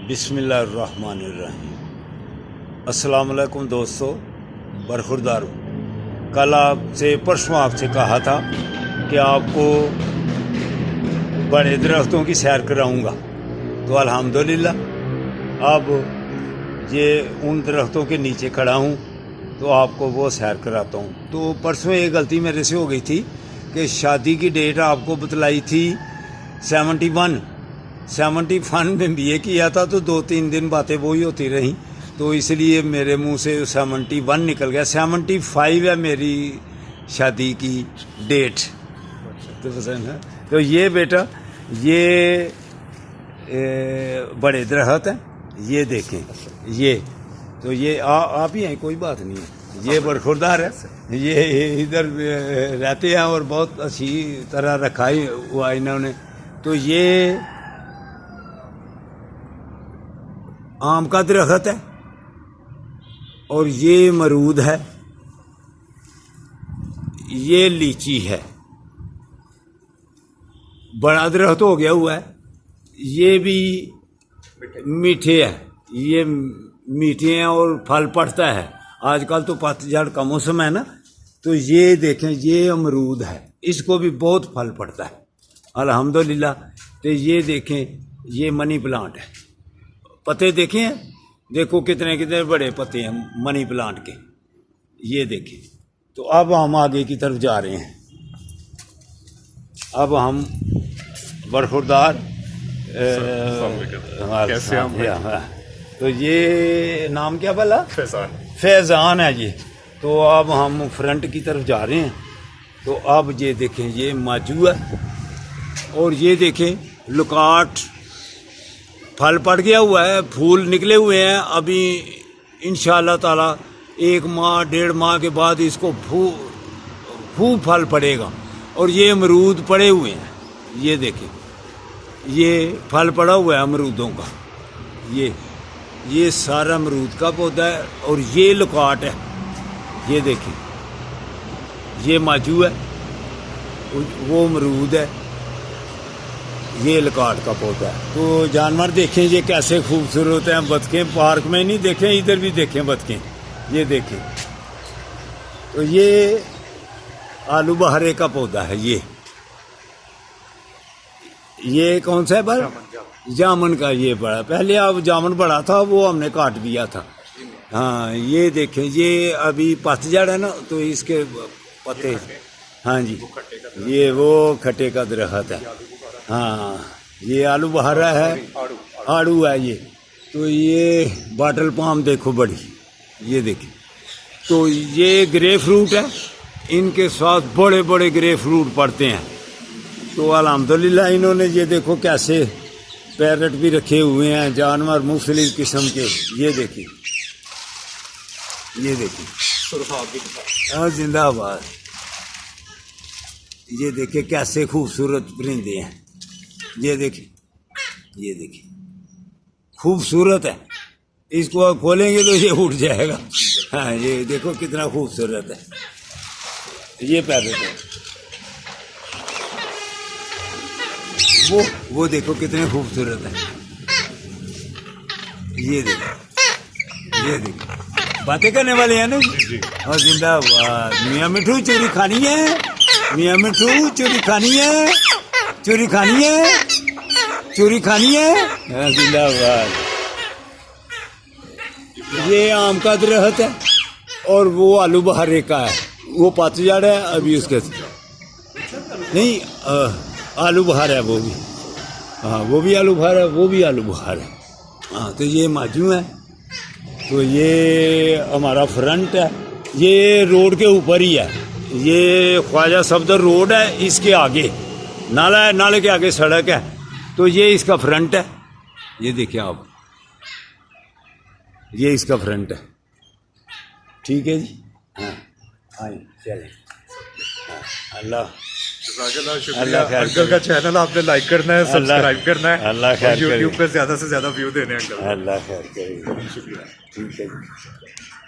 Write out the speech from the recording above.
بسم اللہ الرحمن الرحیم۔ السلام علیکم دوستو، برخوردار ہوں۔ کل پرسوں آپ سے کہا تھا کہ آپ کو بڑے درختوں کی سیر کراؤں گا، تو الحمدللہ اب یہ ان درختوں کے نیچے کھڑا ہوں تو آپ کو وہ سیر کراتا ہوں۔ تو پرسوں ایک غلطی میرے سے ہو گئی تھی کہ شادی کی ڈیٹ آپ کو بتلائی تھی 71 میں BA کیا تھا، تو 2-3 دن باتیں وہی ہوتی رہیں، تو اس لیے میرے منہ سے 71 نکل گیا۔ 75 ہے میری شادی کی ڈیٹ۔ تو یہ بیٹا یہ بڑے درخت ہیں، یہ دیکھیں، یہ تو یہ آپ ہی ہیں، کوئی بات نہیں ہے، یہ برخوردار ہے، یہ ادھر رہتے ہیں اور بہت اچھی طرح رکھا ہوا انہوں نے۔ تو یہ آم کا درخت ہے اور یہ امرود ہے، یہ لیچی ہے، بڑا درخت ہو گیا ہوا ہے، یہ بھی میٹھے ہیں، یہ میٹھے ہیں اور پھل پڑتا ہے۔ آج کل تو پت جھڑ کا موسم ہے نا، تو یہ دیکھیں، یہ امرود ہے، اس کو بھی بہت پھل پڑتا ہے الحمدللہ۔ تو یہ دیکھیں، یہ منی پلانٹ ہے، پتے دیکھیں، دیکھو کتنے بڑے پتے ہیں منی پلانٹ کے، یہ دیکھیں۔ تو اب ہم آگے کی طرف جا رہے ہیں، اب ہم برخوردار کیسے ہم تو یہ نام کیا بلا؟ فیضان ہے یہ۔ تو اب ہم فرنٹ کی طرف جا رہے ہیں، تو اب یہ دیکھیں، یہ ماجو ہے اور یہ دیکھیں لکاٹ پھل پڑ گیا ہوا ہے، پھول نکلے ہوئے ہیں، ابھی انشاءاللہ تعالی 1 ماہ 1.5 ماہ کے بعد اس کو خوب پھل پڑے گا۔ اور یہ امرود پڑے ہوئے ہیں، یہ دیکھیں، یہ پھل پڑا ہوا ہے امرودوں کا، یہ سارا امرود کا پودا ہے، اور یہ لکاٹ ہے، یہ دیکھیں، یہ ماجو ہے، وہ امرود ہے، یہ لکاٹ کا پودا ہے۔ تو جانور دیکھیں یہ کیسے خوبصورت ہیں، بطخیں پارک میں نہیں دیکھیں، ادھر بھی دیکھیں بطخیں، یہ دیکھیں۔ تو یہ آلو بہارے کا پودا ہے، یہ کون سا ہے بھائی؟ جامن کا۔ یہ بڑا، پہلے اب جامن بڑا تھا، وہ ہم نے کاٹ دیا تھا۔ ہاں یہ دیکھیں، یہ ابھی پت جڑ ہے نا، تو اس کے پتے، ہاں جی، یہ وہ کھٹے کا درخت ہے۔ ہاں یہ آلو بہارا ہے، آڑو ہے یہ۔ تو یہ باٹل پام دیکھو بڑی، یہ دیکھیں۔ تو یہ گرے فروٹ ہے، ان کے ساتھ بڑے بڑے گرے فروٹ پڑتے ہیں۔ تو الحمدللہ انہوں نے یہ دیکھو کیسے پیرٹ بھی رکھے ہوئے ہیں، جانور مختلف قسم کے، یہ دیکھیں، یہ دیکھیں، زندہ آباد۔ یہ دیکھیں کیسے خوبصورت پرندے ہیں، یہ دیکھیں، یہ دیکھیں، خوبصورت ہے، اس کو کھولیں گے تو یہ اٹھ جائے گا۔ ہاں یہ دیکھو کتنا خوبصورت ہے، یہ پیرٹ ہے، وہ دیکھو کتنے خوبصورت ہیں، یہ دیکھو باتیں کرنے والے ہیں نا جی۔ اور زندہ آباد۔ میاں مٹھو چوری کھانی ہے، میاں مٹھو چوری کھانی ہے، چوری کھانی ہے، چوری کھانی ہے، زندہ آباد۔ یہ آم کا درخت ہے اور وہ آلو بہارے کا ہے، وہ پت جڑ ہے ابھی اس کے نہیں، آلو بہارا ہے وہ بھی، ہاں وہ بھی آلو بہارا ہے، وہ بھی آلو بہارا ہے۔ ہاں تو یہ ماجو ہے۔ تو یہ ہمارا فرنٹ ہے، یہ روڈ کے اوپر ہی ہے، یہ خواجہ صفدر روڈ ہے، اس کے آگے نالا ہے، نالے کے آگے سڑک ہے، تو یہ اس کا فرنٹ ہے، یہ دیکھیں آپ، یہ اس کا فرنٹ ہے، ٹھیک ہے جی۔ ہاں آئیں چلیں، اللہ شکریہ انکل کا چینل آپ نے لائک کرنا ہے، سبسکرائب کرنا ہے، اللہ خیر کرے، یوٹیوب پہ زیادہ سے زیادہ ویو دینے ہیں انکل۔ اللہ خیر کرے، شکریہ۔ ٹھیک ہے جی۔